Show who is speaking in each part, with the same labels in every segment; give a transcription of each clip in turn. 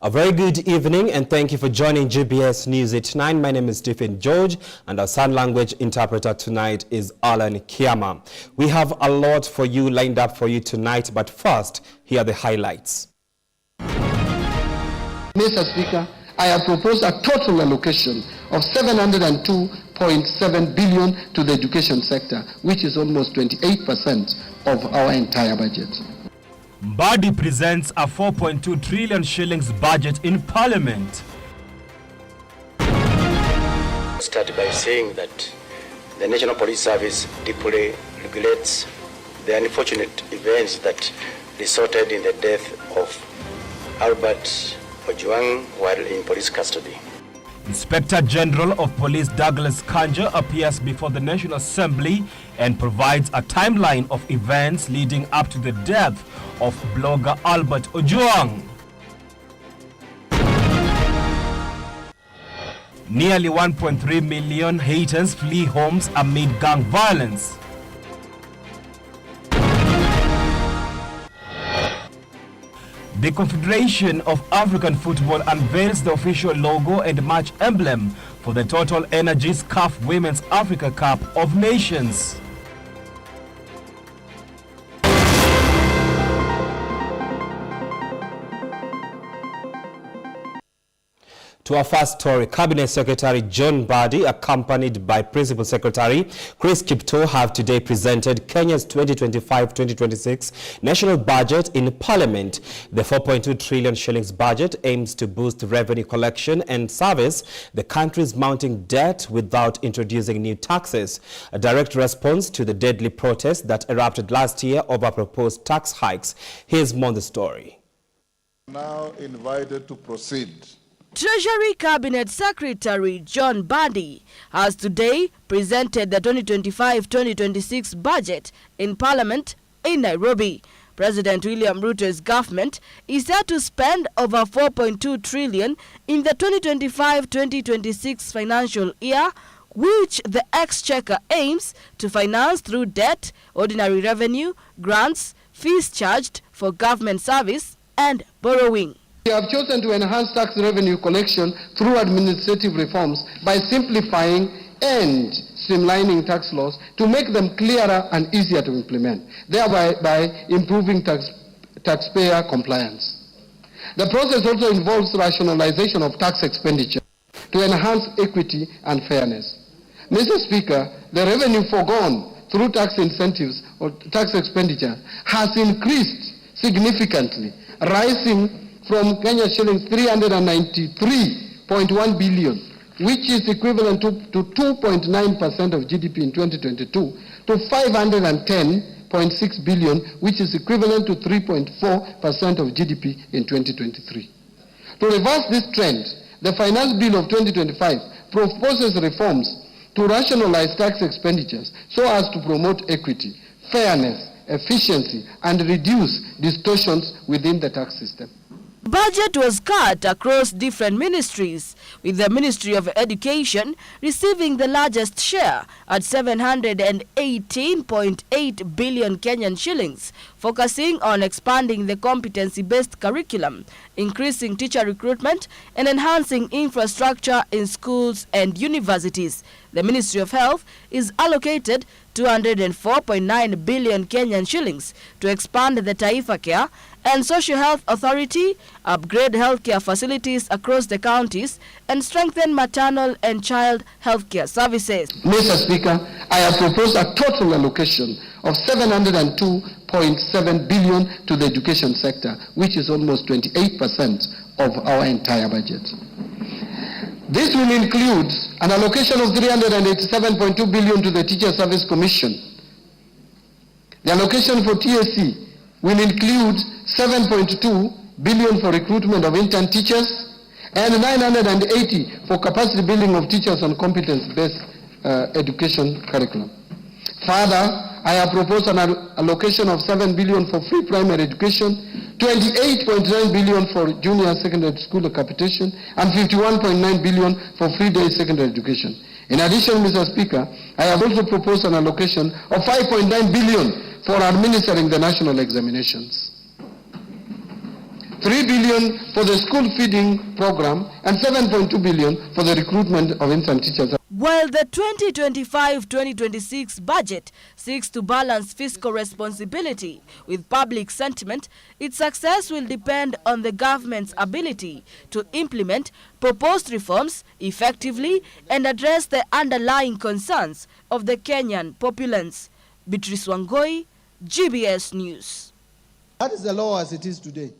Speaker 1: A very good evening and thank you for joining GBS News at 9. My name is Stephen George and our sign language interpreter tonight is Alan Kiama. We have a lot for you lined up for you tonight, but first, here are the highlights.
Speaker 2: Mr. Speaker, I have proposed a total allocation of 702.7 billion to the education sector, which is almost 28% of our entire budget.
Speaker 3: Mbadi presents a 4.2 trillion shillings budget in Parliament.
Speaker 4: Start by saying that the National Police Service deeply regrets the unfortunate events that resulted in the death of Albert Ojwang while in police custody.
Speaker 3: Inspector General of Police Douglas Kanja appears before the National Assembly and provides a timeline of events leading up to the death of blogger Albert Ojwang. Nearly 1.3 million Haitians flee homes amid gang violence. The Confederation of African Football unveils the official logo and match emblem for the Total Energies CAF Women's Africa Cup of Nations.
Speaker 1: To our first story, Cabinet Secretary John Mbadi, accompanied by Principal Secretary Chris Kipto, have today presented Kenya's 2025-2026 national budget in Parliament. The 4.2 trillion shillings budget aims to boost revenue collection and service the country's mounting debt without introducing new taxes, a direct response to the deadly protest that erupted last year over proposed tax hikes. Here's more on the story.
Speaker 5: Now invited to proceed.
Speaker 6: Treasury Cabinet Secretary John Mbadi has today presented the 2025-2026 budget in Parliament in Nairobi. President William Ruto's government is set to spend over 4.2 trillion in the 2025-2026 financial year, which the Exchequer aims to finance through debt, ordinary revenue, grants, fees charged for government service, and borrowing.
Speaker 2: We have chosen to enhance tax revenue collection through administrative reforms by simplifying and streamlining tax laws to make them clearer and easier to implement, thereby improving taxpayer compliance. The process also involves rationalization of tax expenditure to enhance equity and fairness. Mr. Speaker, the revenue foregone through tax incentives or tax expenditure has increased significantly, rising from Kenya shillings 393.1 billion, which is equivalent to 2.9% of GDP in 2022, to 510.6 billion, which is equivalent to 3.4% of GDP in 2023. To reverse this trend, the Finance Bill of 2025 proposes reforms to rationalize tax expenditures so as to promote equity, fairness, efficiency, and reduce distortions within the tax system.
Speaker 6: Budget was cut across different ministries, with the Ministry of Education receiving the largest share at 718.8 billion Kenyan shillings, focusing on expanding the competency-based curriculum, increasing teacher recruitment, and enhancing infrastructure in schools and universities. The Ministry of Health is allocated 204.9 billion Kenyan shillings to expand the Taifa Care and Social Health Authority, upgrade healthcare facilities across the counties, and strengthen maternal and child healthcare services.
Speaker 2: Mr. Speaker, I have proposed a total allocation of 702.7 billion to the education sector, which is almost 28% of our entire budget. This will include an allocation of 387.2 billion to the Teacher Service Commission. The allocation for TSC will include 7.2 billion for recruitment of intern teachers and 980 for capacity building of teachers on competence-based education curriculum. Further, I have proposed an allocation of 7 billion for free primary education, 28.9 billion for junior secondary school capitation, and 51.9 billion for free day secondary education. In addition, Mr. Speaker, I have also proposed an allocation of 5.9 billion for administering the national examinations. 3 billion for the school feeding program, and 7.2 billion for the recruitment of infant teachers.
Speaker 6: While the 2025-2026 budget seeks to balance fiscal responsibility with public sentiment, its success will depend on the government's ability to implement proposed reforms effectively and address the underlying concerns of the Kenyan populace. Beatrice Wangoi, GBS News.
Speaker 7: That is the law as it is today.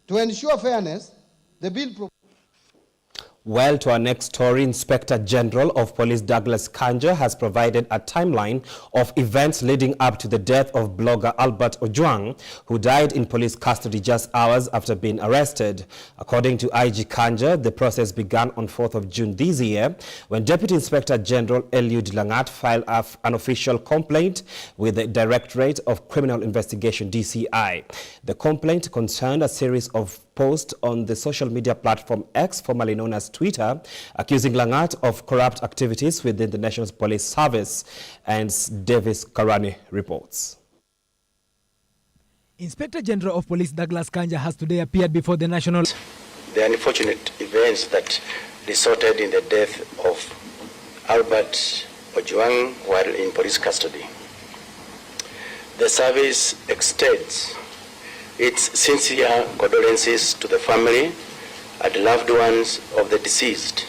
Speaker 7: To ensure fairness, the bill
Speaker 1: Well, to our next story, Inspector General of Police Douglas Kanja has provided a timeline of events leading up to the death of blogger Albert Ojwang, who died in police custody just hours after being arrested. According to IG Kanja, the process began on 4th of June this year when Deputy Inspector General Eliud Langat filed an official complaint with the Directorate of Criminal Investigation DCI. The complaint concerned a series of post on the social media platform X, formerly known as Twitter, accusing Langat of corrupt activities within the National Police Service, and Davis Karani reports.
Speaker 8: Inspector General of Police Douglas Kanja has today appeared before the National...
Speaker 4: The unfortunate events that resulted in the death of Albert Ojwang while in police custody. The service extends its sincere condolences to the family and loved ones of the deceased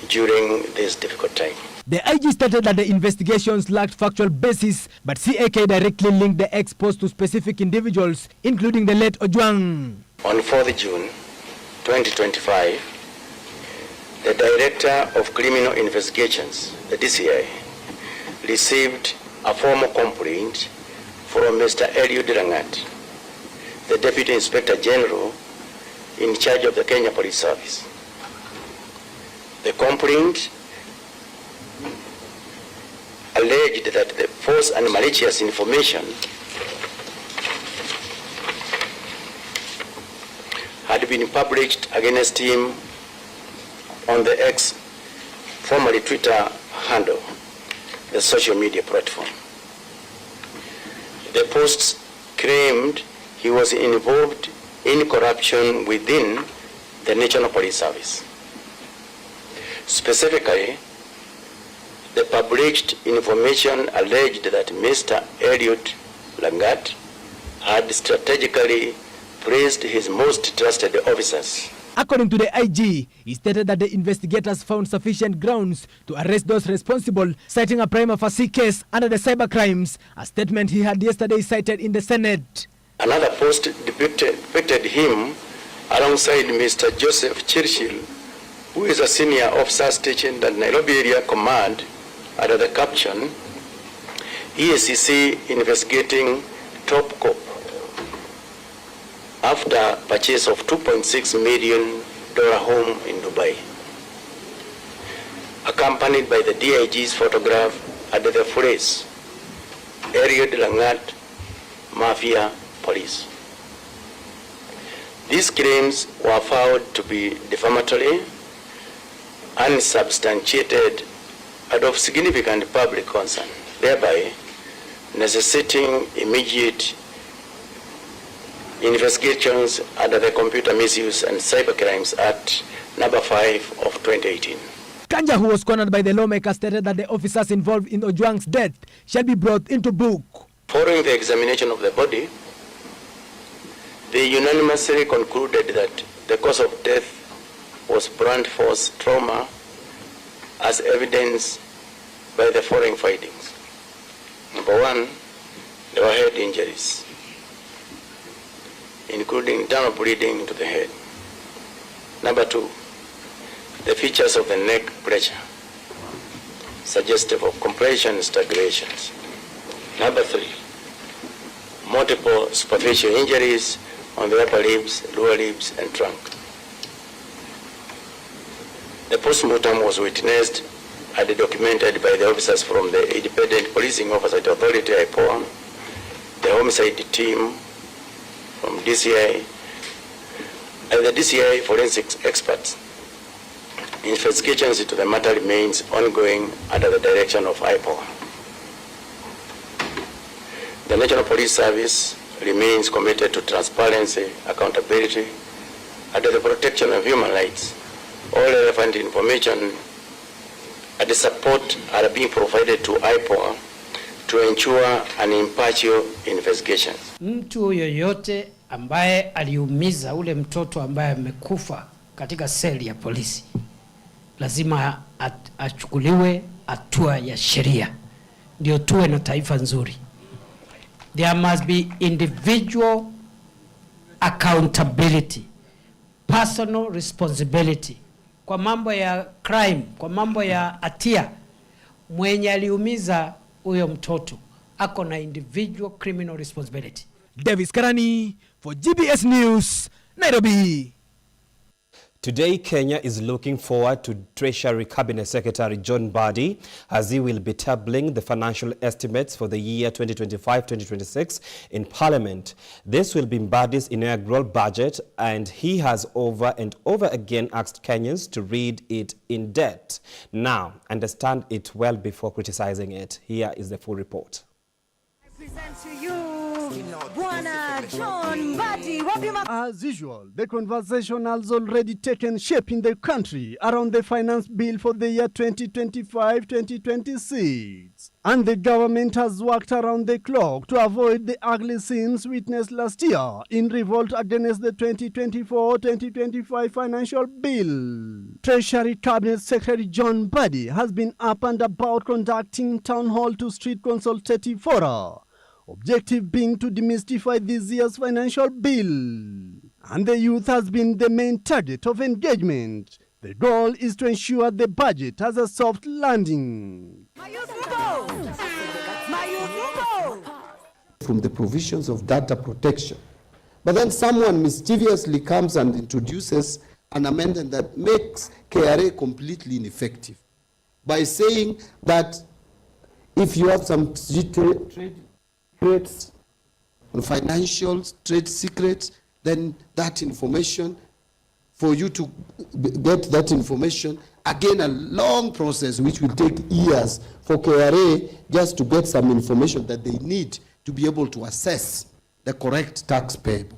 Speaker 4: during this difficult time.
Speaker 8: The IG stated that the investigations lacked factual basis, but CAK directly linked the ex-post to specific individuals, including the late Ojwang.
Speaker 4: On 4th June 2025, the Director of Criminal Investigations, the DCI, received a formal complaint from Mr. Eliud Langat, the Deputy Inspector General in charge of the Kenya Police Service. The complaint alleged that the false and malicious information had been published against him on the X, formerly Twitter handle, the social media platform. The posts claimed he was involved in corruption within the National Police Service. Specifically, the published information alleged that Mr. Eliud Langat had strategically praised his most trusted officers.
Speaker 8: According to the IG, he stated that the investigators found sufficient grounds to arrest those responsible, citing a prima facie case under the cybercrimes, a statement he had yesterday cited in the Senate.
Speaker 4: Another post depicted him alongside Mr. Joseph Churchill, who is a senior officer stationed at Nairobi Area Command, under the caption, EACC investigating top cop after purchase of $2.6 million home in Dubai. Accompanied by the DIG's photograph under the phrase, Eliud Langat, Mafia Police. These claims were found to be defamatory, unsubstantiated, and of significant public concern, thereby necessitating immediate investigations under the Computer Misuse and Cybercrimes Act number 5 of 2018.
Speaker 8: Kanja, who was cornered by the lawmaker, stated that the officers involved in Ojwang's death shall be brought into book.
Speaker 4: Following the examination of the body, they unanimously concluded that the cause of death was blunt force trauma, as evidenced by the following findings. Number one, there were head injuries, including internal bleeding to the head. Number two, the features of the neck pressure, suggestive of compression and strangulations. Number three, multiple superficial injuries on the upper limbs, lower limbs, and trunk. The postmortem was witnessed and documented by the officers from the Independent Policing Oversight Authority, IPOA, the homicide team from DCI, and the DCI forensics experts. Investigations into the matter remains ongoing under the direction of IPOA. The National Police Service remains committed to transparency, accountability, and the protection of human rights. All relevant information and the support are being provided to IPOA to ensure an impartial investigation.
Speaker 9: Mtu yoyote ambaye aliumiza ule mtoto ambaye amekufa katika seli ya polisi lazima achukuliwe hatua ya sheria, ndio tuwe na taifa nzuri. There must be individual accountability, personal responsibility. Kwa mambo ya crime, kwa mambo ya hatia, mwenye aliumiza huyo mtoto ako na individual criminal responsibility.
Speaker 8: Davis Karani for GBS News, Nairobi.
Speaker 1: Today, Kenya is looking forward to Treasury Cabinet Secretary John Mbadi as he will be tabling the financial estimates for the year 2025-2026 in Parliament. This will be Mbadi's inaugural budget, and he has over and over again asked Kenyans to read it in depth. Now, understand it well before criticizing it. Here is the full report.
Speaker 10: I present to you Bwana John Mbadi.
Speaker 11: As usual, the conversation has already taken shape in the country around the finance bill for the year 2025-2026. And the government has worked around the clock to avoid the ugly scenes witnessed last year in revolt against the 2024-2025 financial bill. Treasury Cabinet Secretary John Mbadi has been up and about conducting town hall to street consultative fora, objective being to demystify this year's financial bill. And the youth has been the main target of engagement. The goal is to ensure the budget has a soft landing.
Speaker 2: From the provisions of data protection. But then someone mischievously comes and introduces an amendment that makes KRA completely ineffective by saying that if you have some trade secrets, financial trade secrets, then that information, for you to get that information, again a long process which will take years for KRA just to get some information that they need to be able to assess the correct tax payable.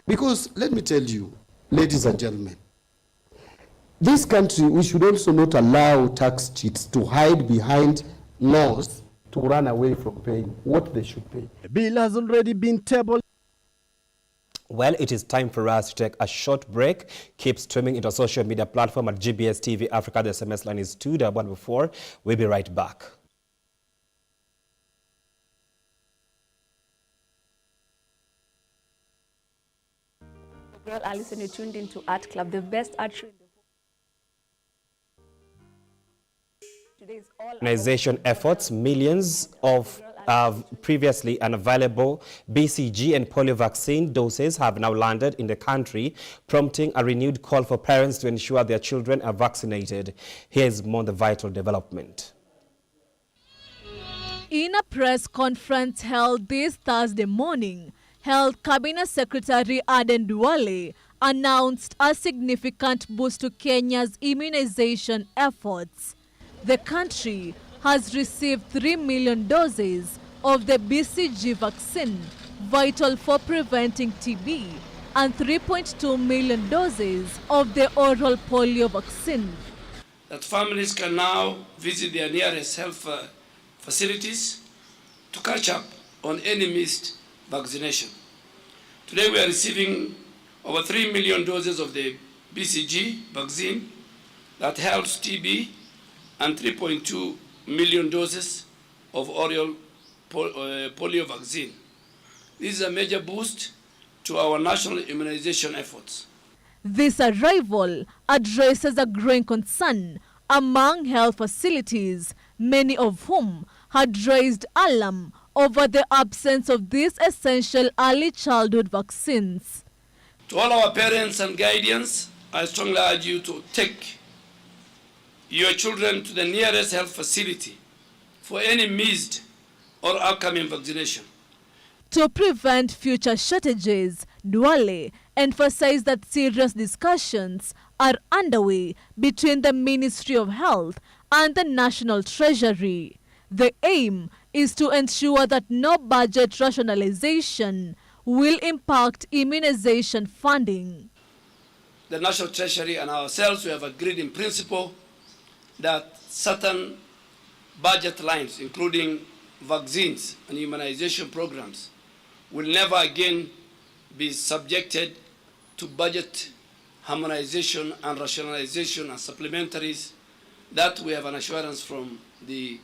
Speaker 2: Because let me tell you, ladies and gentlemen, this country, we should also not allow tax cheats to hide behind laws to run away from paying what they should pay.
Speaker 11: The bill has already been tabled.
Speaker 1: Well, it is time for us to take a short break. Keep streaming into our social media platform at GBS TV Africa. The SMS line is 214. We'll be right back.
Speaker 12: Girl Alison, you tuned into Art Club, the best archery in the world. Today's all
Speaker 1: Organization efforts, millions of previously unavailable BCG and polio vaccine doses have now landed in the country, prompting a renewed call for parents to ensure their children are vaccinated. Here's more on the vital development.
Speaker 13: In a press conference held this Thursday morning, Health Cabinet Secretary Aden Duale announced a significant boost to Kenya's immunization efforts. The country has received 3 million doses of the BCG vaccine, vital for preventing TB, and 3.2 million doses of the oral polio vaccine.
Speaker 14: That families can now visit their nearest health facilities to catch up on any missed vaccination. Today we are receiving over 3 million doses of the BCG vaccine that helps TB and 3.2 million doses of oral polio vaccine. This is a major boost to our national immunization efforts.
Speaker 13: This arrival addresses a growing concern among health facilities, many of whom had raised alarm over the absence of these essential early childhood vaccines.
Speaker 14: To all our parents and guardians, I strongly urge you to take your children to the nearest health facility for any missed or upcoming vaccination.
Speaker 13: To prevent future shortages, Duale emphasized that serious discussions are underway between the Ministry of Health and the National Treasury. The aim is to ensure that no budget rationalization will impact immunization funding.
Speaker 14: The National Treasury and ourselves, we have agreed in principle that certain budget lines, including vaccines and immunization programs, will never again be subjected to budget harmonization and rationalization and supplementaries. That we have an assurance from the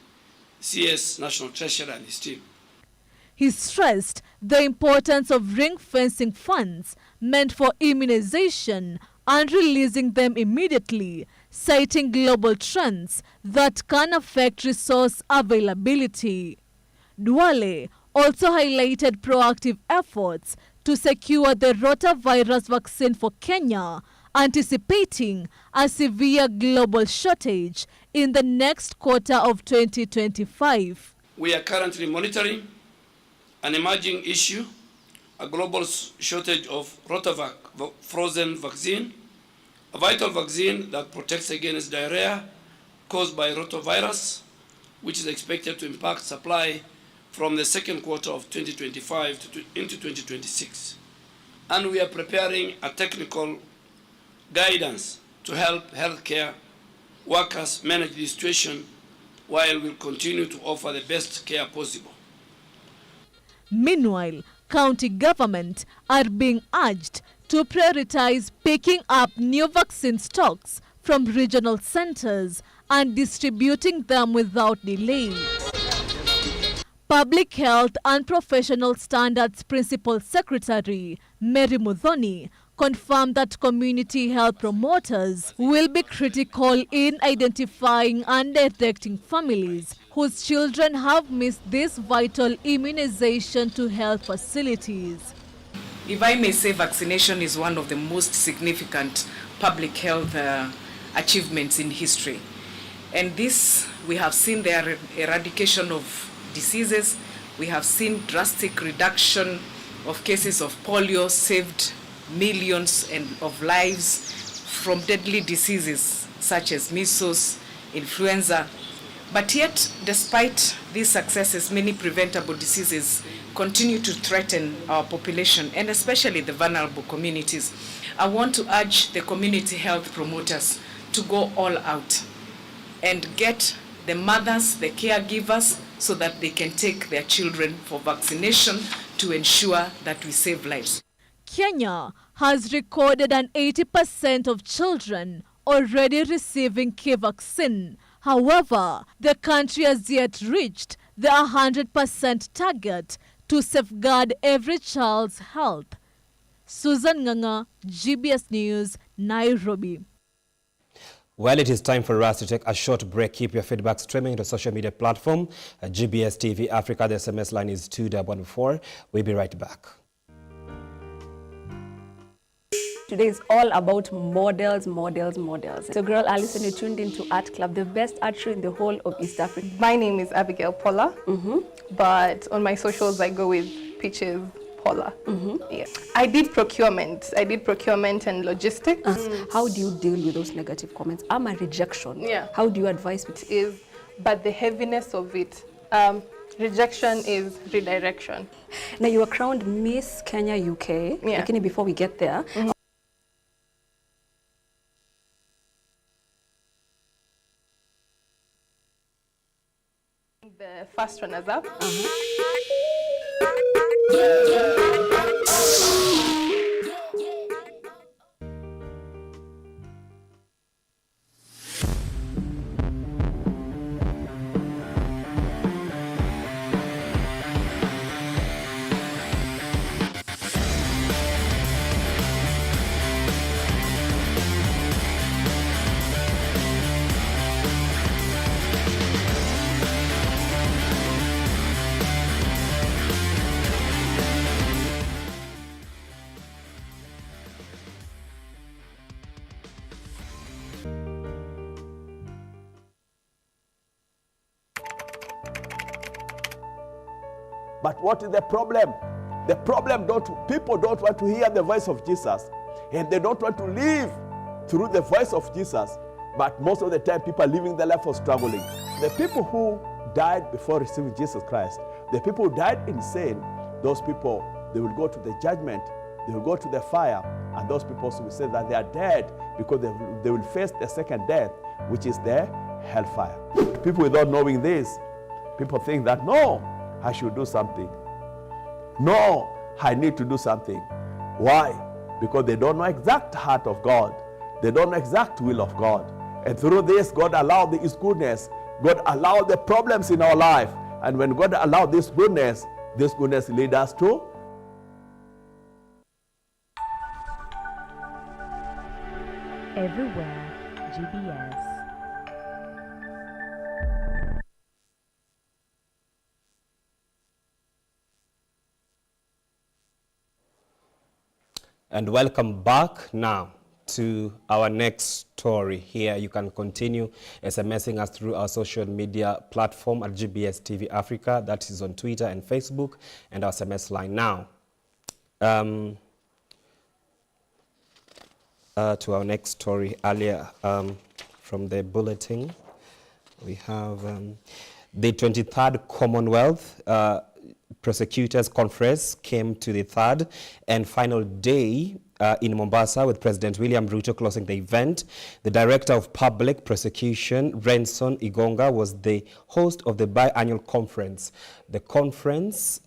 Speaker 14: CS National Treasurer and his team.
Speaker 13: He stressed the importance of ring-fencing funds meant for immunization and releasing them immediately, citing global trends that can affect resource availability. Duale also highlighted proactive efforts to secure the rotavirus vaccine for Kenya, anticipating a severe global shortage in the next quarter of 2025.
Speaker 14: We are currently monitoring an emerging issue, a global shortage of Rotavac frozen vaccine, a vital vaccine that protects against diarrhea caused by rotavirus, which is expected to impact supply from the second quarter of 2025 into 2026. And we are preparing a technical guidance to help healthcare workers manage the situation while we continue to offer the best care possible.
Speaker 13: Meanwhile, county government are being urged to prioritize picking up new vaccine stocks from regional centers and distributing them without delay. Public Health and Professional Standards Principal Secretary Mary Muthoni confirmed that community health promoters will be critical in identifying and directing families whose children have missed this vital immunization to health facilities.
Speaker 15: If I may say, vaccination is one of the most significant public health achievements in history. And this, we have seen the eradication of diseases. We have seen drastic reduction of cases of polio, saved millions of lives from deadly diseases such as measles, influenza. But yet, despite these successes, many preventable diseases continue to threaten our population, and especially the vulnerable communities. I want to urge the community health promoters to go all out and get the mothers, the caregivers, so that they can take their children for vaccination to ensure that we save lives.
Speaker 13: Kenya has recorded an 80% of children already receiving K vaccine. However, the country has yet reached the 100% target to safeguard every child's health. Susan Nganga, GBS News, Nairobi.
Speaker 1: Well, it is time for us to take a short break. Keep your feedback streaming to social media platform GBS TV Africa. The SMS line is 214. We'll be right back.
Speaker 12: Today is all about models. So girl Alison, you tuned into Art Club, the best art show in the whole of East Africa.
Speaker 16: My name is Abigail Paula, but on my socials I go with Peaches Paula. Yeah. I did procurement and logistics.
Speaker 12: How do you deal with those negative comments? I'm a rejection.
Speaker 16: Yeah.
Speaker 12: How do you advise people?
Speaker 16: But the heaviness of it. Rejection is redirection.
Speaker 12: Now you were crowned Miss Kenya UK.
Speaker 16: Yeah.
Speaker 12: Lakini before we get there,
Speaker 16: the first runners-up.
Speaker 17: But what is the problem? The problem, people don't want to hear the voice of Jesus, and they don't want to live through the voice of Jesus. But most of the time, people are living the life of struggling. The people who died before receiving Jesus Christ. The people who died in sin, those people, they will go to the judgment, they will go to the fire, and those people will say that they are dead because they will face the second death, which is the hellfire. People without knowing this, people think that, no, I should do something. No, I need to do something. Why? Because they don't know exact heart of God. They don't know exact will of God. And through this, God allowed His goodness. God allowed the problems in our life. And when God allowed this goodness leads us to
Speaker 10: Everywhere GBS.
Speaker 1: And welcome back now to our next story. Here you can continue SMSing us through our social media platform at GBS TV Africa. That is on Twitter and Facebook, and our SMS line now. To our next story earlier from the bulletin, we have the 23rd Commonwealth Prosecutors Conference came to the third and final day in Mombasa, with President William Ruto closing the event. The Director of Public Prosecution, Renson Igonga, was the host of the biannual conference. The conference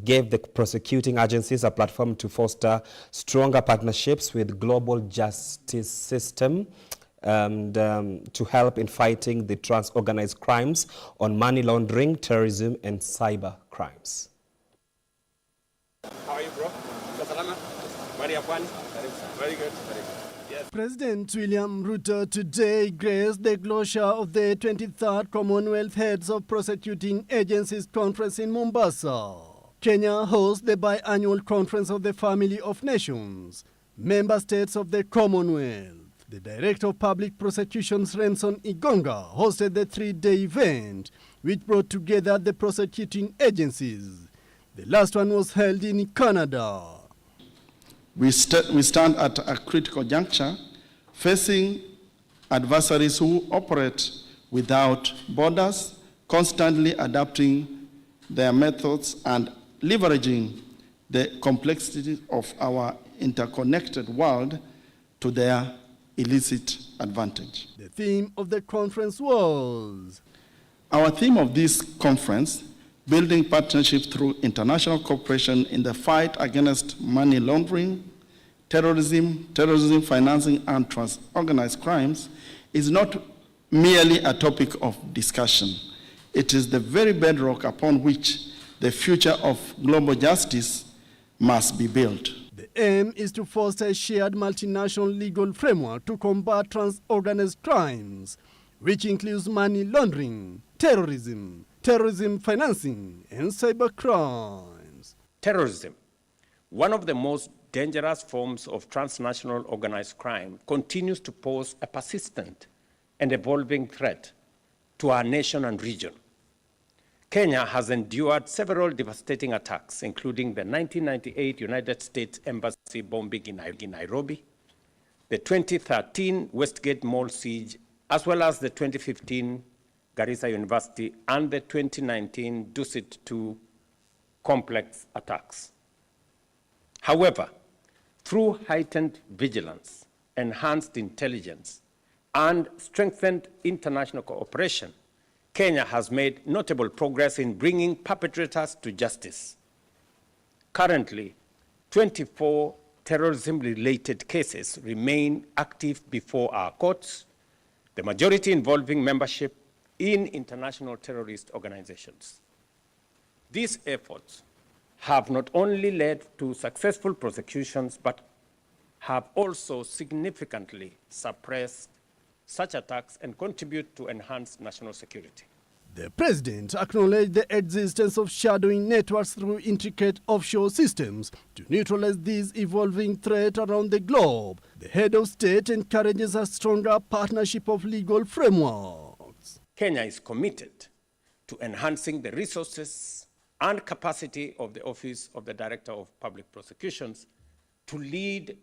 Speaker 1: gave the prosecuting agencies a platform to foster stronger partnerships with global justice system and to help in fighting the trans-organized crimes on money laundering, terrorism, and cyber crimes.
Speaker 18: How are you, bro? Very good. Yes.
Speaker 11: President William Ruto today graced the closure of the 23rd Commonwealth Heads of Prosecuting Agencies Conference in Mombasa. Kenya hosts the biannual conference of the Family of Nations, member states of the Commonwealth. The Director of Public Prosecutions, Renson Igonga, hosted the three-day event, which brought together the prosecuting agencies. The last one was held in Canada.
Speaker 19: We stand at a critical juncture, facing adversaries who operate without borders, constantly adapting their methods and leveraging the complexity of our interconnected world to their illicit advantage.
Speaker 11: The theme of the conference was?
Speaker 19: Our theme of this conference, building partnership through international cooperation in the fight against money laundering, terrorism financing, and trans-organized crimes, is not merely a topic of discussion. It is the very bedrock upon which the future of global justice must be built.
Speaker 11: The aim is to foster a shared multinational legal framework to combat trans-organized crimes, which includes money laundering, terrorism financing, and cyber crimes.
Speaker 18: Terrorism, one of the most dangerous forms of transnational organized crime, continues to pose a persistent and evolving threat to our nation and region. Kenya has endured several devastating attacks, including the 1998 United States Embassy bombing in Nairobi, the 2013 Westgate Mall siege, as well as the 2015 Garissa University and the 2019 Dusit II complex attacks. However, through heightened vigilance, enhanced intelligence, and strengthened international cooperation, Kenya has made notable progress in bringing perpetrators to justice. Currently, 24 terrorism-related cases remain active before our courts, the majority involving membership in international terrorist organizations. These efforts have not only led to successful prosecutions, but have also significantly suppressed such attacks and contribute to enhanced national security.
Speaker 11: The president acknowledged the existence of shadowing networks through intricate offshore systems to neutralize this evolving threat around the globe. The head of state encourages a stronger partnership of legal frameworks.
Speaker 18: Kenya is committed to enhancing the resources and capacity of the Office of the Director of Public Prosecutions to lead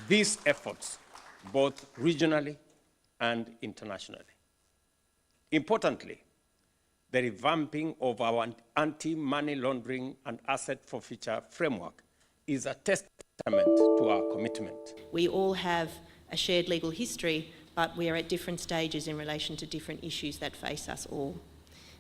Speaker 18: these efforts both regionally and internationally. Importantly, the revamping of our anti-money laundering and asset forfeiture framework is a testament to our commitment.
Speaker 20: We all have a shared legal history, but we are at different stages in relation to different issues that face us all.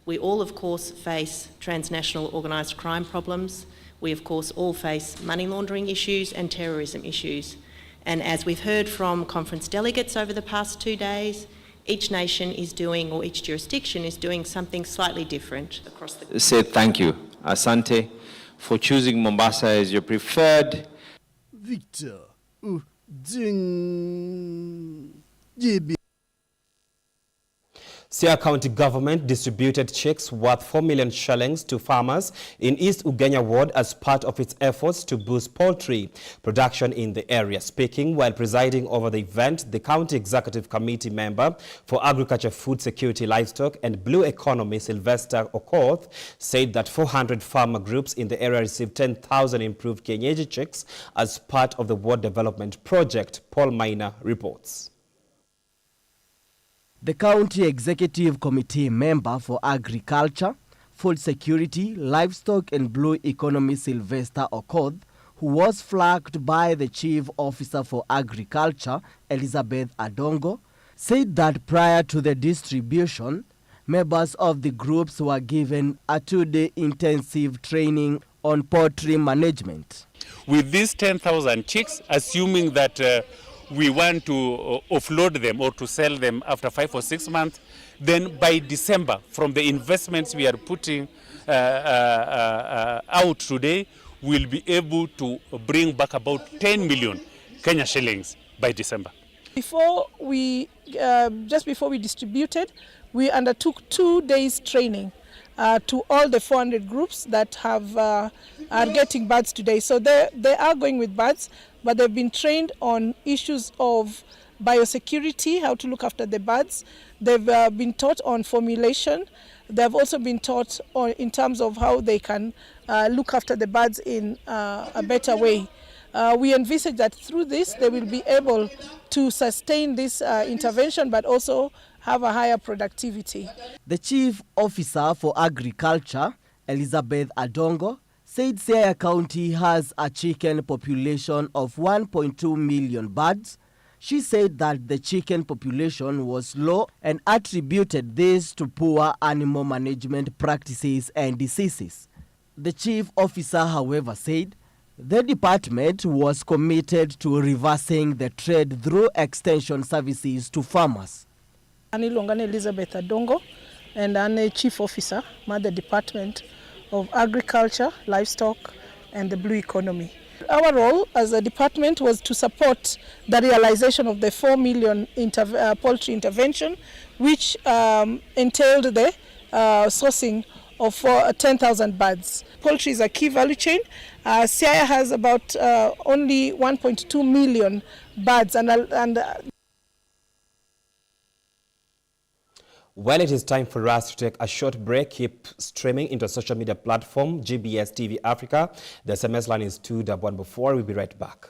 Speaker 20: We all, of course, face transnational organised crime problems. We, of course, all face money laundering issues and terrorism issues. And as we've heard from conference delegates over the past 2 days, each nation is doing, or each jurisdiction is doing something slightly different across the...
Speaker 21: Say thank you, Asante, for choosing Mombasa as your preferred.
Speaker 11: Victor JB.
Speaker 1: Siaya County government distributed checks worth 4 million shillings to farmers in East Ugenya Ward as part of its efforts to boost poultry production in the area. Speaking while presiding over the event, the County Executive Committee member for Agriculture, Food Security, Livestock and Blue Economy, Sylvester Okoth, said that 400 farmer groups in the area received 10,000 improved kienyeji chicks as part of the ward development project. Paul Maina reports.
Speaker 22: The County Executive Committee member for Agriculture, Food Security, Livestock and Blue Economy, Sylvester Okoth, who was flagged by the Chief Officer for Agriculture, Elizabeth Adongo, said that prior to the distribution, members of the groups were given a 2-day intensive training on poultry management.
Speaker 23: With these 10,000 chicks, assuming that we want to offload them or to sell them after 5 or 6 months, then by December, from the investments we are putting out today, we'll be able to bring back about 10 million Kenya shillings by December.
Speaker 24: Just before we distributed, we undertook 2 days training to all the 400 groups that are getting birds today. So they are going with birds, but they've been trained on issues of biosecurity, how to look after the birds. They've been taught on formulation. They've also been taught in terms of how they can look after the birds in a better way. We envisage that through this, they will be able to sustain this intervention, but also have a higher productivity.
Speaker 22: The Chief Officer for Agriculture, Elizabeth Adongo, said Siaya County has a chicken population of 1.2 million birds. She said that the chicken population was low and attributed this to poor animal management practices and diseases. The Chief Officer, however, said the department was committed to reversing the trend through extension services to farmers.
Speaker 24: Ani Longane Elizabeth Adongo, and I'm a Chief Officer at the Department of Agriculture, Livestock and the Blue Economy. Our role as a department was to support the realization of the 4 million poultry intervention, which entailed the sourcing of 10,000 birds. Poultry is a key value chain. Siaya has about only 1.2 million birds,
Speaker 1: Well, it is time for us to take a short break. Keep streaming into social media platform GBS TV Africa. The SMS line is 2114. We'll be right back.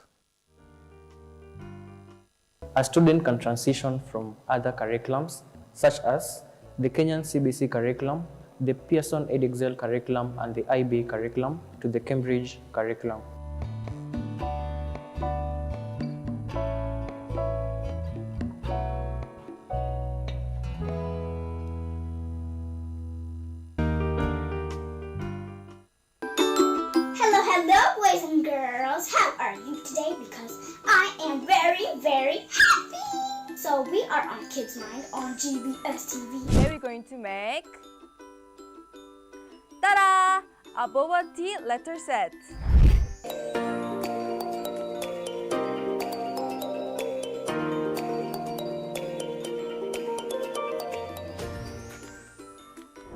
Speaker 25: A student can transition from other curriculums, such as the Kenyan CBC curriculum, the Pearson Edexcel curriculum, and the IB curriculum, to the Cambridge curriculum.
Speaker 26: Boys and girls, how are you today? Because I am very, very happy. So we are on Kids Mind on GBS TV.
Speaker 10: Today we're going to make ta-da! A boba tea letter set.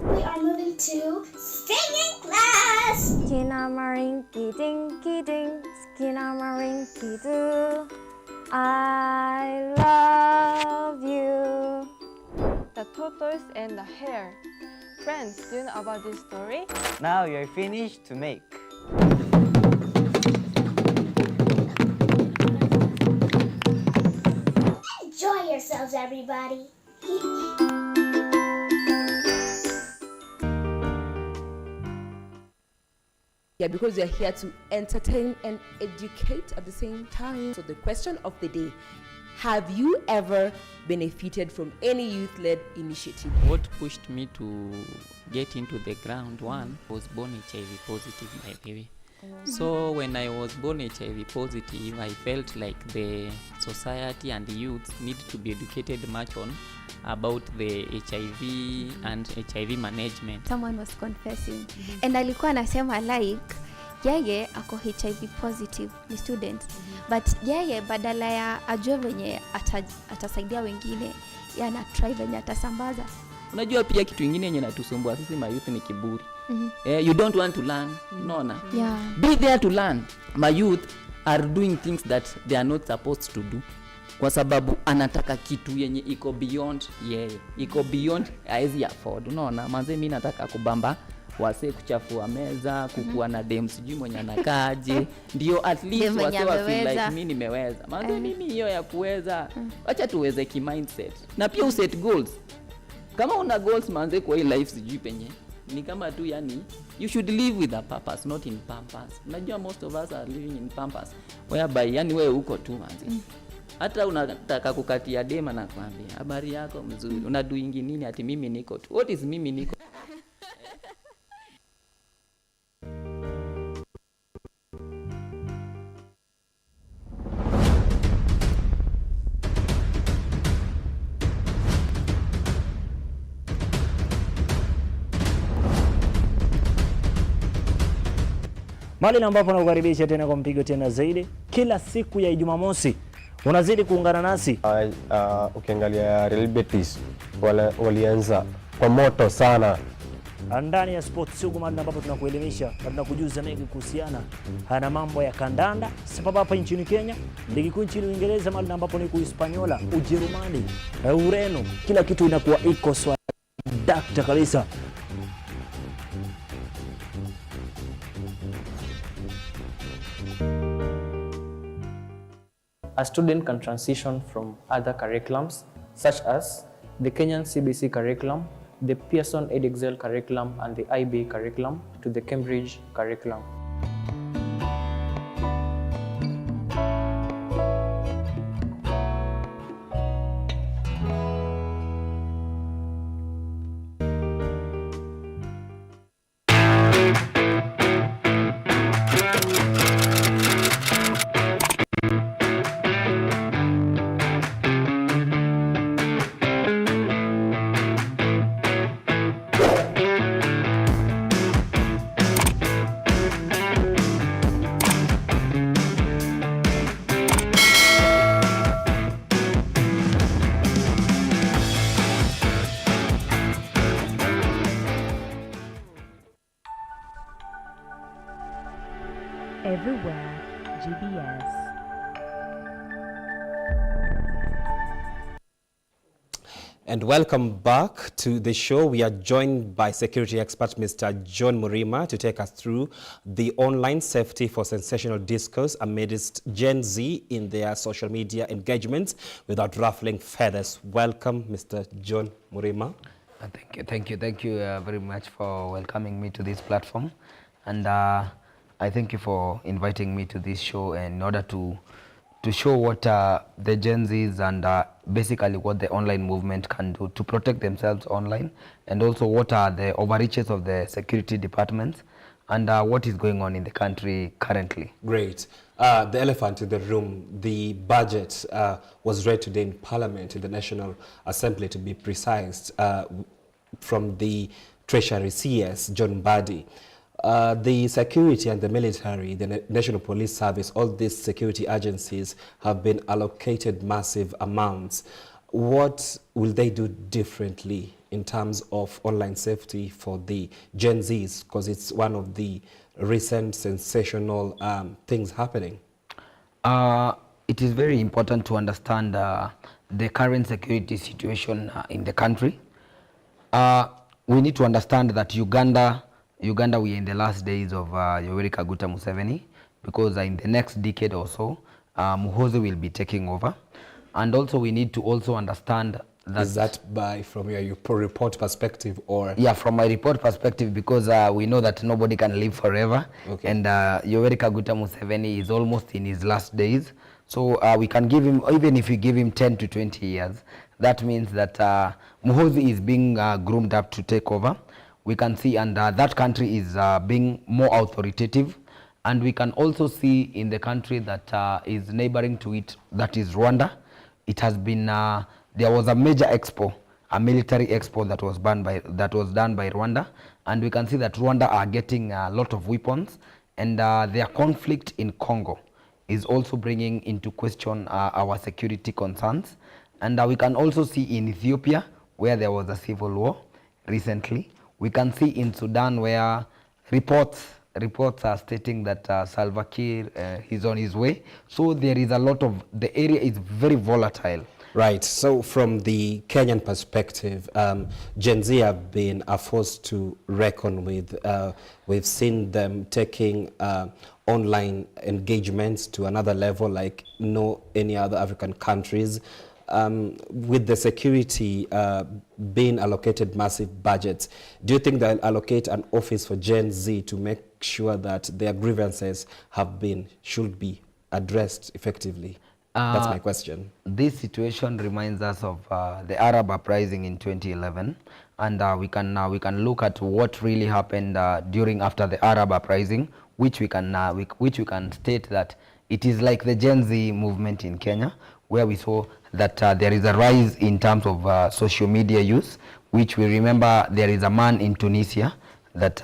Speaker 26: We are moving to singing class.
Speaker 10: Skinamarinky dinky ding, skinamarinky doo. I love you.
Speaker 27: The tortoise and the hare. Friends, do you know about this story?
Speaker 28: Now you're finished to make.
Speaker 26: Enjoy yourselves, everybody.
Speaker 2: Yeah, because we are here to entertain and educate at the same time. So the question of the day, have you ever benefited from any youth-led initiative?
Speaker 3: What pushed me to get into the ground, one, was born HIV positive, by the way. So when I was born HIV positive, I felt like the society and the youth need to be educated much on about the HIV and HIV management.
Speaker 4: Someone was confessing and alikuwa anasema like yeye ako HIV positive, ni student, but yeye badala ya ajue venye atasaidia wengine, yana try venye atasambaza.
Speaker 3: Unajua pia kitu kingine yenye natusumbua sisi mayouth ni kiburi. You don't want to learn, unaona?
Speaker 4: Yeah.
Speaker 3: Be there to learn. My youth are doing things that they are not supposed to do. Kwa sababu anataka kitu yenye iko beyond yeye. Iko beyond haezi afford. Unaona? Manze mimi nataka kubamba wase kuchafua meza, kukuwa na dem sijui mwenye anakaje. Ndio at least wase wa feel like mimi nimeweza. Manze mimi hiyo ya kuweza. Acha tuweze ki mindset. Na pia uset goals. Kama una goals manze kwa hii life sijui penye. Ni kama tu yani you should live with a purpose, not in purpose. Unajua most of us are living in purpose whereby yani wewe uko tu manzi. Hata unataka kukatia dema na kwambia habari yako mzuri, unadoingi nini? Ati mimi niko tu. What is mimi niko?
Speaker 5: Mahali ambapo nakukaribisha tena kwa mpigo tena zaidi kila siku ya Jumamosi. Unazidi kuungana nasi.
Speaker 6: Ukiangalia Real Betis walianza kwa moto sana.
Speaker 5: Ndani ya Sports Sugu, mahali ambapo tunakuelimisha na tunakujuza mengi kuhusiana na mambo ya kandanda. Sababu hapa nchini Kenya, ligi kuu nchini Uingereza, mahali ambapo ni Uhispaniola, Ujerumani, Ureno, kila kitu inakuwa iko sawa dakta kabisa.
Speaker 25: A student can transition from other curriculums such as the Kenyan CBC curriculum, the Pearson Edexcel curriculum and the IB curriculum to the Cambridge curriculum.
Speaker 7: Everywhere GBS.
Speaker 1: And welcome back to the show. We are joined by security expert Mr. John Murima to take us through the online safety for sensational discourse amidst Gen Z in their social media engagements. Without ruffling feathers, welcome Mr. John Murima.
Speaker 8: Thank you very much for welcoming me to this platform, and I thank you for inviting me to this show in order to show what the Gen Zs and basically what the online movement can do to protect themselves online, and also what are the overreaches of the security departments and what is going on in the country currently.
Speaker 1: Great. The elephant in the room, the budget was read today in Parliament, in the National Assembly to be precise, from the Treasury CS, John Mbadi. The security and the military, the National Police Service, all these security agencies have been allocated massive amounts. What will they do differently in terms of online safety for the Gen Zs? Because it's one of the recent sensational things happening.
Speaker 8: It is very important to understand the current security situation in the country. We need to understand that Uganda, we are in the last days of Yoweri Kaguta Museveni, because in the next decade or so, Muhoozi will be taking over. And also we need to also understand
Speaker 1: Is that from your report perspective, or?
Speaker 8: Yeah, from my report perspective, because we know that nobody can live forever. Okay. And Yoweri Kaguta Museveni is almost in his last days. So we can give him, even if we give him 10 to 20 years, that means that Muhoozi is being groomed up to take over. We can see, and that country is being more authoritative. And we can also see in the country that is neighboring to it, that is Rwanda. It has been, there was a major expo, a military expo that was done by Rwanda. And we can see that Rwanda are getting a lot of weapons, and their conflict in Congo is also bringing into question our security concerns. And we can also see in Ethiopia, where there was a civil war recently. We can see in Sudan, where reports are stating that Salva Kiir is on his way. So there is a lot of, the area is very volatile.
Speaker 1: Right. So from the Kenyan perspective, Gen Z have been a force to reckon with. We've seen them taking online engagements to another level like no any other African countries. With the security being allocated massive budgets, do you think they'll allocate an office for Gen Z to make sure that their grievances should be addressed effectively? That's my question.
Speaker 8: This situation reminds us of the Arab uprising in 2011, and we can look at what really happened after the Arab uprising, which we can state that it is like the Gen Z movement in Kenya, where we saw that there is a rise in terms of social media use, which we remember there is a man in Tunisia that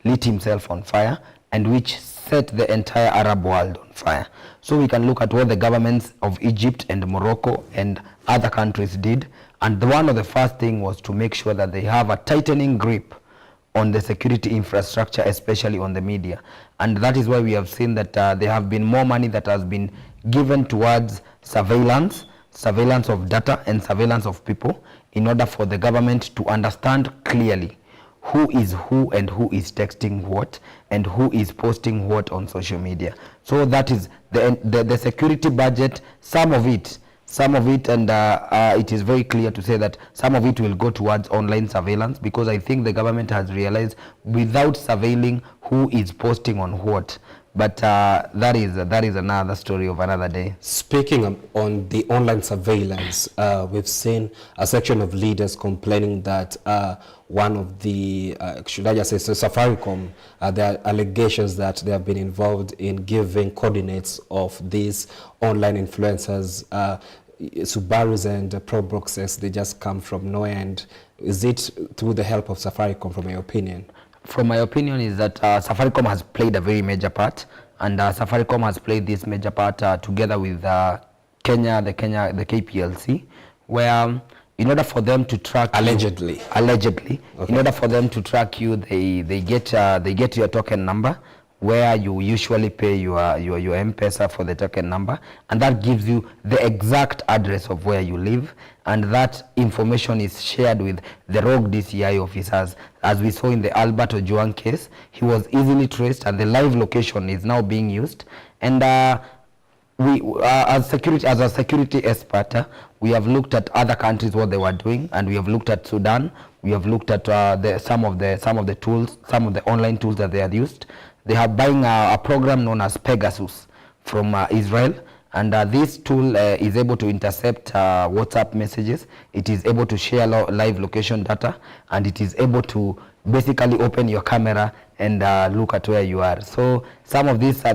Speaker 8: lit himself on fire, and which set the entire Arab world on fire. So we can look at what the governments of Egypt and Morocco and other countries did, and one of the first thing was to make sure that they have a tightening grip on the security infrastructure, especially on the media. And that is why we have seen that there have been more money that has been given towards surveillance of data and surveillance of people, in order for the government to understand clearly who is who and who is texting what and who is posting what on social media. So that is the security budget, some of it, and it is very clear to say that some of it will go towards online surveillance, because I think the government has realized without surveilling who is posting on what. But that is another story of another day.
Speaker 1: Speaking on the online surveillance, we've seen a section of leaders complaining that one of the, should I just say, Safaricom, there are allegations that they have been involved in giving coordinates of these online influencers. Subarus and Proboxes, they just come from nowhere. And is it through the help of Safaricom, from your opinion?
Speaker 8: From my opinion is that Safaricom has played a very major part, and Safaricom has played this major part together with the KPLC, where in order for them to track
Speaker 1: allegedly,
Speaker 8: okay, in order for them to track you, they get your token number, where you usually pay your M-Pesa for the token number, and that gives you the exact address of where you live, and that information is shared with the rogue DCI officers. As we saw in the Albert Ojwang case, he was easily traced, and the live location is now being used. And we, as a security expert, we have looked at other countries, what they were doing, and we have looked at Sudan. We have looked at some of the tools, some of the online tools that they had used. They are buying a program known as Pegasus from Israel, and this tool is able to intercept WhatsApp messages. It is able to share live location data, and it is able to basically open your camera and look at where you are. So some of these are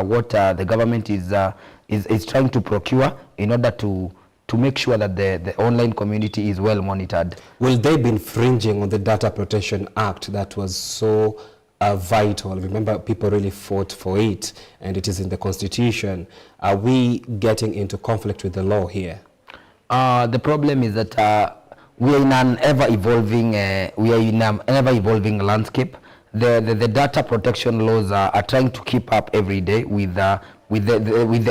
Speaker 8: what the government is trying to procure in order to make sure that the online community is well monitored.
Speaker 1: Will they be infringing on the Data Protection Act that was so vital? Remember, people really fought for it, and it is in the Constitution. Are we getting into conflict with the law here?
Speaker 8: The problem is that we are in an ever-evolving landscape. The data protection laws are trying to keep up every day with the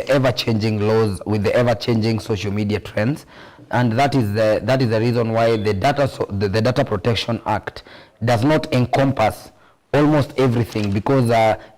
Speaker 8: ever-changing laws, with the ever-changing social media trends, and that is the reason why the Data Protection Act does not encompass almost everything, because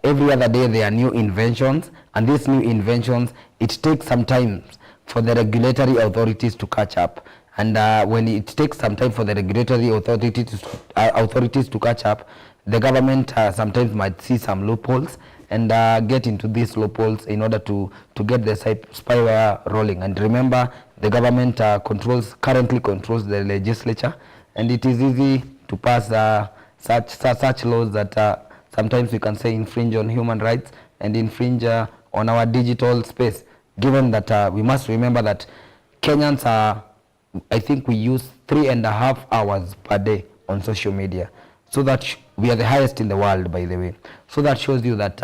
Speaker 8: every other day there are new inventions, and these new inventions, it takes some time for the regulatory authorities to catch up. And when it takes some time for the regulatory authorities to catch up, the government sometimes might see some loopholes and get into these loopholes in order to get the spyware rolling. And remember, the government currently controls the legislature, and it is easy to pass such laws that sometimes we can say infringe on human rights and infringe on our digital space, given that we must remember that Kenyans are, I think we use 3.5 hours per day on social media. So that we are the highest in the world, by the way. So that shows you that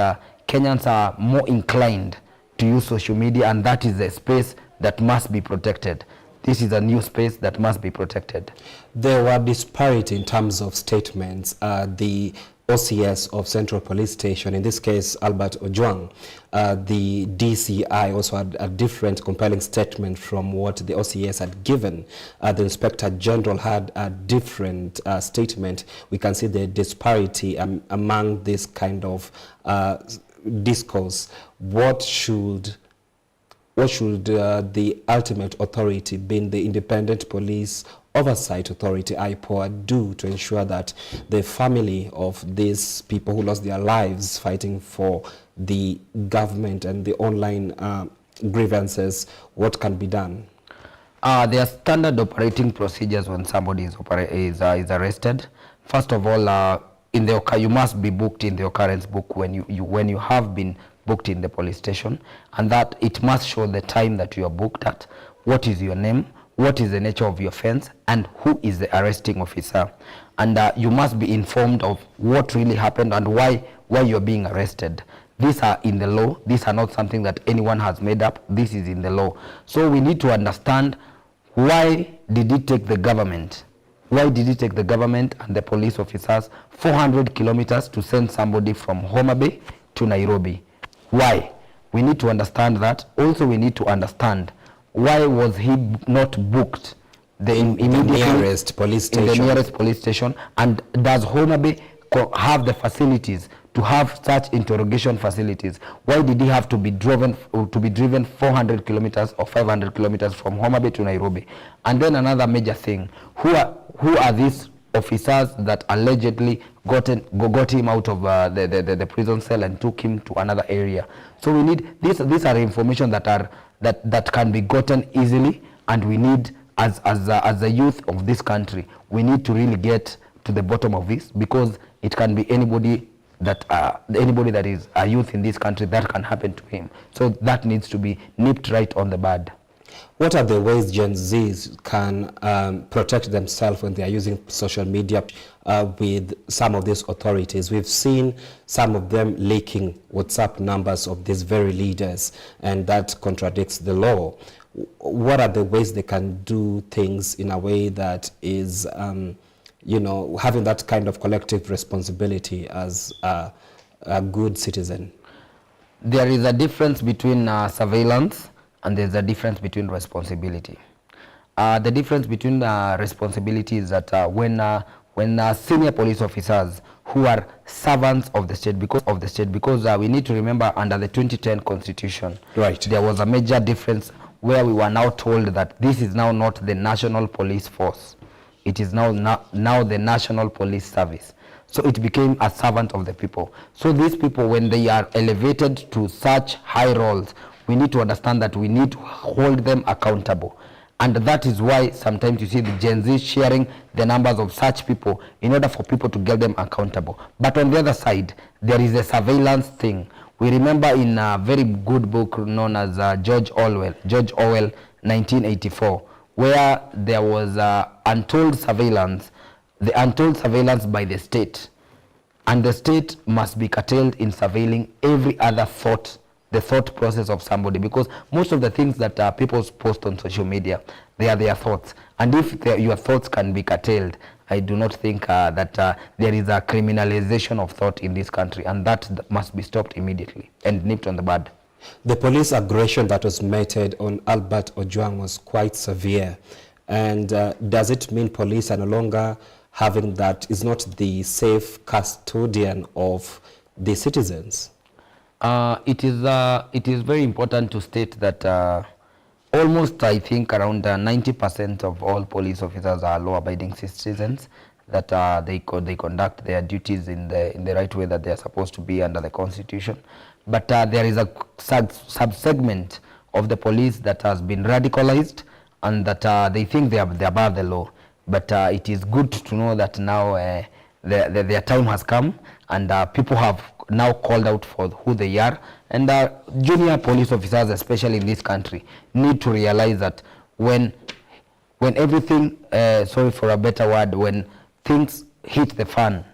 Speaker 8: Kenyans are more inclined to use social media, and that is a space that must be protected. This is a new space that must be protected.
Speaker 1: There were disparity in terms of statements. The OCS of Central Police Station, in this case Albert Ojwang, the DCI also had a different compelling statement from what the OCS had given. The Inspector General had a different statement. We can see the disparity among this kind of discourse. What should the ultimate authority, being the Independent Police Oversight Authority, IPOA, do to ensure that the family of these people who lost their lives fighting for the government and the online grievances, what can be done?
Speaker 8: There are standard operating procedures when somebody is arrested. First of all, you must be booked in the occurrence book when you have been booked in the police station, and that it must show the time that you are booked at, what is your name, what is the nature of your offense, and who is the arresting officer. And you must be informed of what really happened and why you are being arrested. These are in the law. These are not something that anyone has made up. This is in the law. So we need to understand, why did it take the government? Why did it take the government and the police officers 400 kilometers to send somebody from Homa Bay to Nairobi? Why? We need to understand that. Also, we need to understand, why was he not booked in the nearest police station? And does Homa Bay have the facilities to have such interrogation facilities? Why did he have to be driven 400 kilometers or 500 kilometers from Homa Bay to Nairobi? And then another major thing, who are these officers that allegedly got him out of the prison cell and took him to another area? So we need these are information that can be gotten easily, and we need, as the youth of this country, we need to really get to the bottom of this, because it can be anybody that is a youth in this country, that can happen to him. So that needs to be nipped right on the bud.
Speaker 1: What are the ways Gen Zs can protect themselves when they are using social media with some of these authorities? We've seen some of them leaking WhatsApp numbers of these very leaders, and that contradicts the law. What are the ways they can do things in a way that is, having that kind of collective responsibility as a good citizen?
Speaker 8: There is a difference between surveillance, and there's a difference between responsibility. The difference between responsibility is that when senior police officers who are servants of the state, because we need to remember, under the 2010 Constitution,
Speaker 1: right,
Speaker 8: there was a major difference where we were now told that this is now not the National Police Force. It is now the National Police Service. So it became a servant of the people. So these people, when they are elevated to such high roles, we need to understand that we need to hold them accountable. And that is why sometimes you see the Gen Z sharing the numbers of such people in order for people to get them accountable. But on the other side, there is a surveillance thing. We remember in a very good book known as George Orwell, 1984, where there was untold surveillance, the untold surveillance by the state. And the state must be curtailed in surveilling every other thought, the thought process of somebody, because most of the things that people post on social media, they are their thoughts. And if your thoughts can be curtailed, I do not think that there is a criminalization of thought in this country, and that must be stopped immediately and nipped on the bud.
Speaker 1: The police aggression that was meted on Albert Ojwang was quite severe. And does it mean police are no longer having that, is not the safe custodian of the citizens?
Speaker 8: It is very important to state that almost, I think, around 90% of all police officers are law-abiding citizens, that they conduct their duties in the right way that they are supposed to be under the Constitution. But there is a sub-segment of the police that has been radicalized, and that they think they're above the law. But it is good to know that now their time has come, and people have now called out for who they are. And junior police officers, especially in this country, need to realize that when everything, sorry for a better word, when things hit the fan,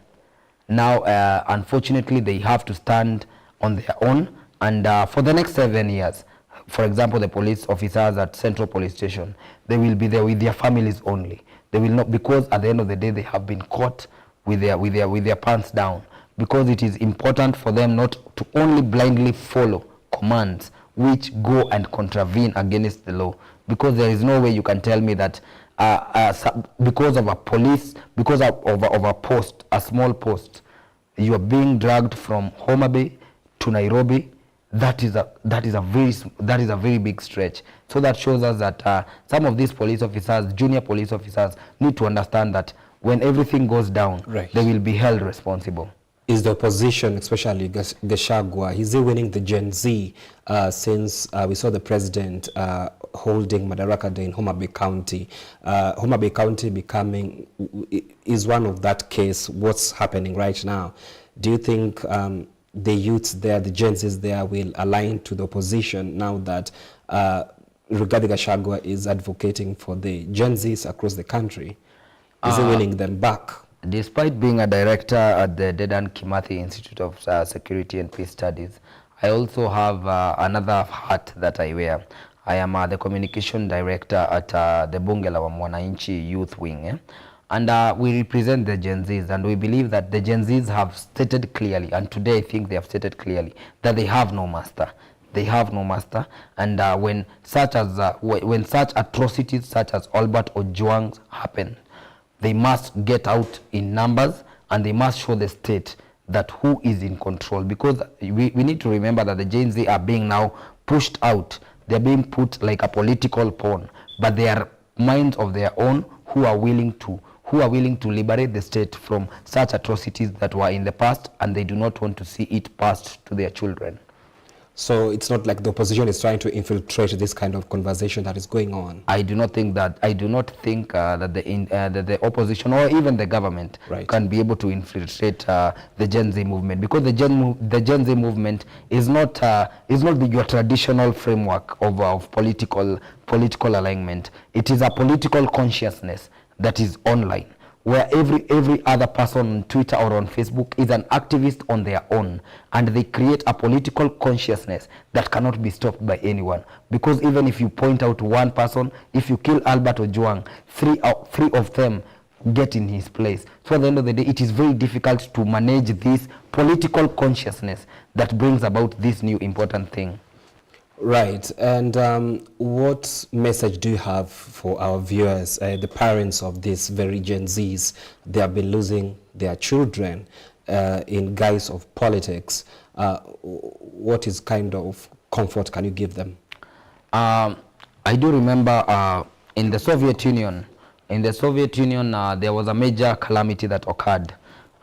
Speaker 8: now unfortunately they have to stand on their own. And for the next 7 years, for example, the police officers at Central Police Station, they will be there with their families only. They will not, because at the end of the day they have been caught with their pants down, because it is important for them not to only blindly follow commands which go and contravene against the law. Because there is no way you can tell me that because of a police, because of a post, a small post, you are being dragged from Homa Bay to Nairobi. That is a very big stretch. So that shows us that some of these police officers, junior police officers, need to understand that when everything goes down, they will be held responsible.
Speaker 1: Is the opposition, especially Gachagua, is he winning the Gen Z since we saw the president holding Madaraka Day in Homa Bay County? Homa Bay County is one of that case, what's happening right now. Do you think the youths there, the Gen Zs there, will align to the opposition now that Rigathi Gachagua is advocating for the Gen Zs across the country? Is he winning them back?
Speaker 8: Despite being a director at the Dedan Kimathi Institute of Security and Peace Studies, I also have another hat that I wear. I am the communication director at the Bunge la Mwananchi Youth Wing. And we represent the Gen Zs, and we believe that the Gen Zs have stated clearly, and today I think they have stated clearly, that they have no master. They have no master. And when such atrocities such as Albert Ojwang happen, they must get out in numbers, and they must show the state that who is in control. Because we need to remember that the Gen Z are being now pushed out. They're being put like a political pawn, but they are minds of their own who are willing to liberate the state from such atrocities that were in the past, and they do not want to see it passed to their children.
Speaker 1: So it's not like the opposition is trying to infiltrate this kind of conversation that is going on.
Speaker 8: I do not think that the opposition or even the government can be able to infiltrate the Gen Z movement, because the Gen Z movement is not your traditional framework of political alignment. It is a political consciousness that is online, where every other person on Twitter or on Facebook is an activist on their own, and they create a political consciousness that cannot be stopped by anyone. Because even if you point out one person, if you kill Albert Ojwang, three of them get in his place. So at the end of the day, it is very difficult to manage this political consciousness that brings about this new important thing.
Speaker 1: Right. And what message do you have for our viewers, the parents of these very Gen Zs? They have been losing their children in guise of politics. What is kind of comfort can you give them?
Speaker 8: I do remember in the Soviet Union, there was a major calamity that occurred.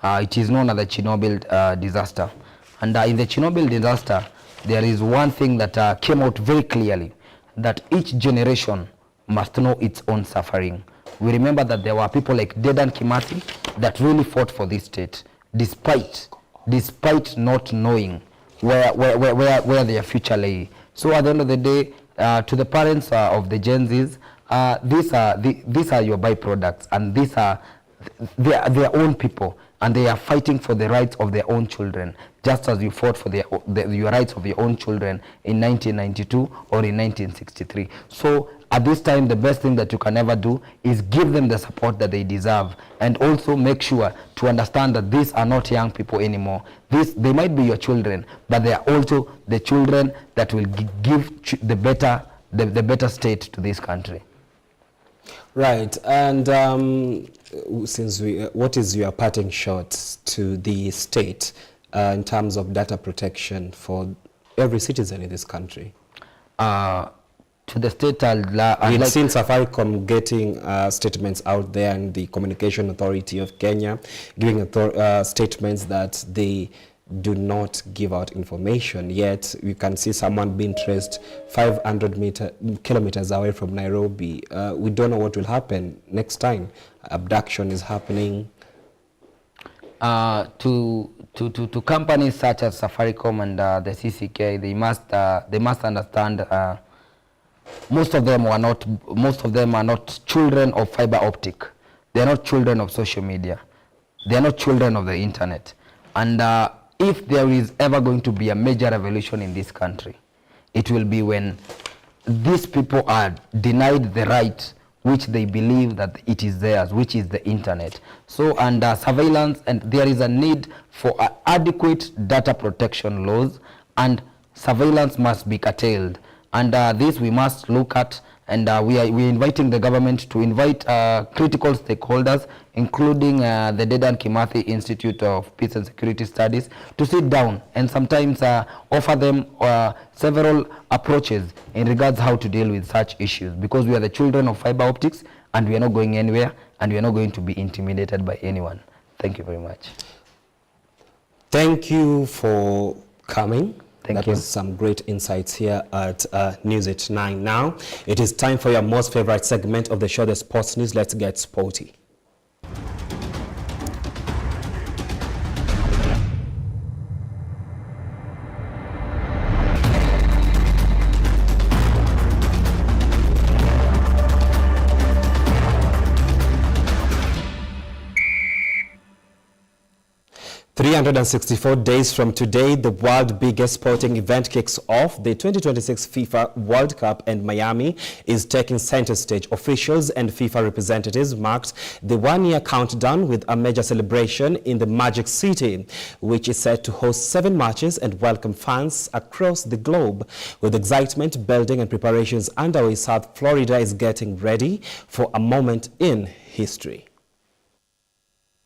Speaker 8: It is known as the Chernobyl disaster. And in the Chernobyl disaster, there is one thing that came out very clearly, that each generation must know its own suffering. We remember that there were people like Dedan Kimathi that really fought for this state, despite not knowing where their future lay. So at the end of the day, to the parents of the Gen Zs, these are your byproducts, and these are their own people, and they are fighting for the rights of their own children, just as you fought for your rights of your own children in 1992 or in 1963. So at this time, the best thing that you can ever do is give them the support that they deserve, and also make sure to understand that these are not young people anymore. They might be your children, but they are also the children that will give the better state to this country.
Speaker 1: Right. And what is your parting shot to the state in terms of data protection for every citizen in this country?
Speaker 8: to the state,
Speaker 1: We've seen Safaricom getting statements out there, and the Communication Authority of Kenya giving statements that they do not give out information. Yet you can see someone being traced 500 kilometers away from Nairobi. We don't know what will happen next time abduction is happening.
Speaker 8: To companies such as Safaricom and the CCK, they must understand. Most of them are not children of fiber optic. They are not children of social media. They are not children of the internet. And if there is ever going to be a major revolution in this country, it will be when these people are denied the right which they believe that it is theirs, which is the internet. So under surveillance, and there is a need for adequate data protection laws, and surveillance must be curtailed. And this we must look at, and we are inviting the government to invite critical stakeholders, including the Dedan Kimathi Institute of Peace and Security Studies, to sit down and sometimes offer them several approaches in regards how to deal with such issues, because we are the children of fiber optics and we are not going anywhere, and we are not going to be intimidated by anyone. Thank you very much.
Speaker 1: Thank you for coming.
Speaker 8: Thank you.
Speaker 1: Was some great insights here at News at 9. Now, it is time for your most favorite segment of the show, the Sports News. Let's get sporty. "364 days from today, the world's biggest sporting event kicks off. The 2026 FIFA World Cup, and Miami is taking center stage. Officials and FIFA representatives marked the one-year countdown with a major celebration in the Magic City, which is set to host 7 matches and welcome fans across the globe. With excitement building and preparations underway, South Florida is getting ready for a moment in history.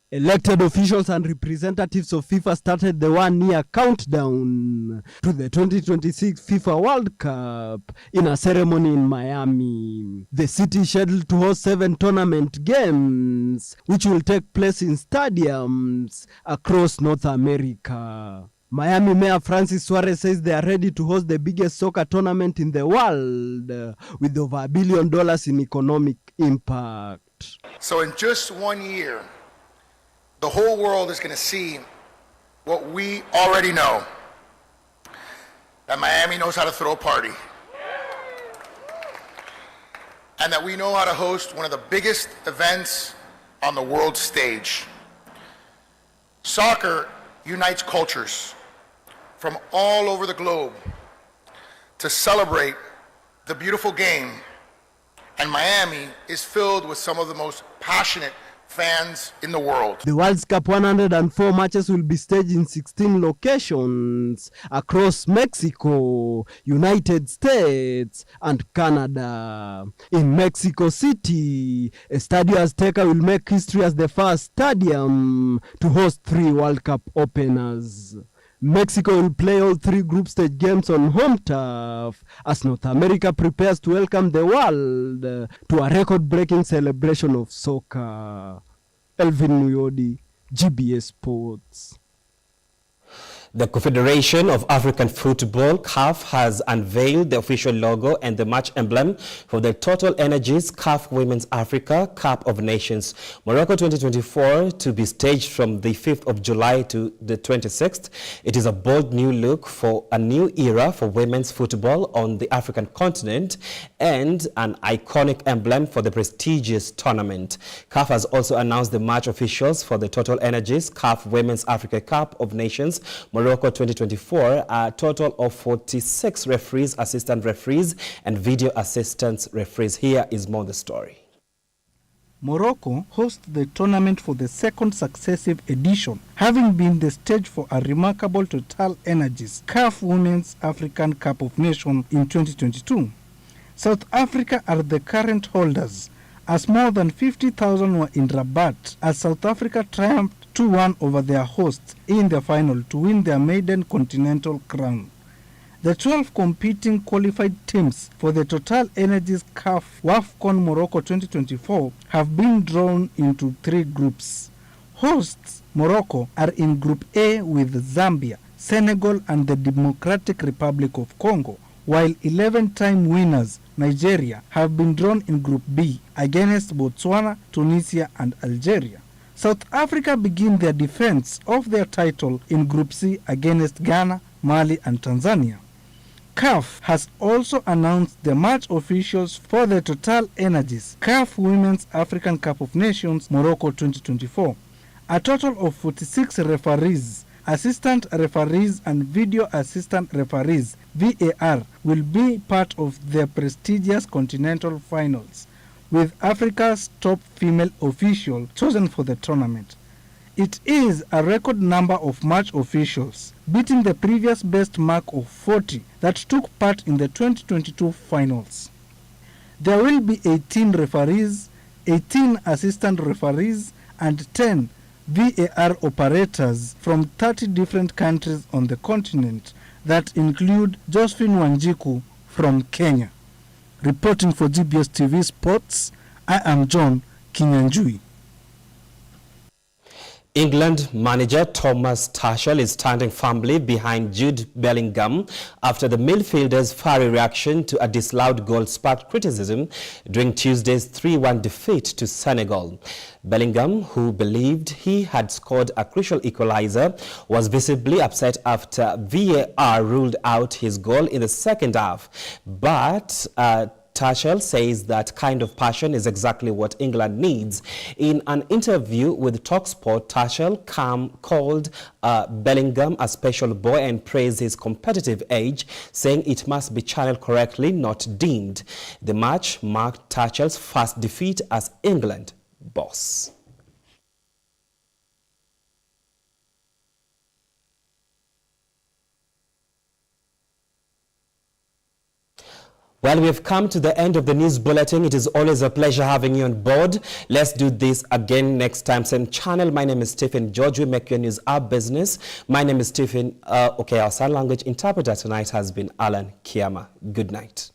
Speaker 11: Elected officials and representatives of FIFA started the one-year countdown to the 2026 FIFA World Cup in a ceremony in Miami. The city is scheduled to host 7 tournament games, which will take place in stadiums across North America. Miami Mayor Francis Suarez says they are ready to host the biggest soccer tournament in the world, with over $1 billion in economic impact.
Speaker 9: So in just 1 year, the whole world is going to see what we already know, that Miami knows how to throw a party, and that we know how to host one of the biggest events on the world stage. Soccer unites cultures from all over the globe to celebrate the beautiful game, and Miami is filled with some of the most passionate fans in the world.
Speaker 11: The World Cup 104 matches will be staged in 16 locations across Mexico, United States, and Canada. In Mexico City, Estadio Azteca will make history as the first stadium to host 3 World Cup openers. Mexico will play all 3 group stage games on home turf as North America prepares to welcome the world to a record-breaking celebration of soccer. Elvin Muyodi, GBS Sports.
Speaker 1: The Confederation of African Football, CAF, has unveiled the official logo and the match emblem for the Total Energies CAF Women's Africa Cup of Nations Morocco 2024 to be staged from the 5th of July to the 26th. It is a bold new look for a new era for women's football on the African continent and an iconic emblem for the prestigious tournament. CAF has also announced the match officials for the Total Energies CAF Women's Africa Cup of Nations Morocco 2024, a total of 46 referees, assistant referees, and video assistant referees. Here is more the story.
Speaker 12: Morocco hosts the tournament for the second successive edition, having been the stage for a remarkable Total Energies CAF Women's African Cup of Nations in 2022. South Africa are the current holders, as more than 50,000 were in Rabat as South Africa triumphed 2-1 over their hosts in the final to win their maiden continental crown. The 12 competing qualified teams for the Total Energies CAF WAFCON Morocco 2024 have been drawn into 3 groups. Hosts Morocco are in Group A with Zambia, Senegal and the Democratic Republic of Congo, while 11-time winners Nigeria have been drawn in Group B against Botswana, Tunisia and Algeria. South Africa begin their defense of their title in Group C against Ghana, Mali and Tanzania. CAF has also announced the match officials for the Total Energies CAF Women's African Cup of Nations Morocco 2024. A total of 46 referees, assistant referees and video assistant referees VAR will be part of the prestigious continental finals, with Africa's top female official chosen for the tournament. It is a record number of match officials, beating the previous best mark of 40 that took part in the 2022 finals. There will be 18 referees, 18 assistant referees, and 10 VAR operators from 30 different countries on the continent that include Josephine Wanjiku from Kenya. Reporting for GBS TV Sports, I am John Kinyanjui.
Speaker 1: England manager Thomas Tuchel is standing firmly behind Jude Bellingham after the midfielder's fiery reaction to a disallowed goal sparked criticism during Tuesday's 3-1 defeat to Senegal. Bellingham, who believed he had scored a crucial equalizer, was visibly upset after VAR ruled out his goal in the second half. But Tuchel says that kind of passion is exactly what England needs. In an interview with TalkSport, Tuchel called Bellingham a special boy and praised his competitive edge, saying it must be channeled correctly, not deemed. The match marked Tuchel's first defeat as England boss. Well, we've come to the end of the news bulletin. It is always a pleasure having you on board. Let's do this again next time. Same channel. My name is Stephen George. We make your news our business. My name is Stephen. Our sign language interpreter tonight has been Alan Kiama. Good night.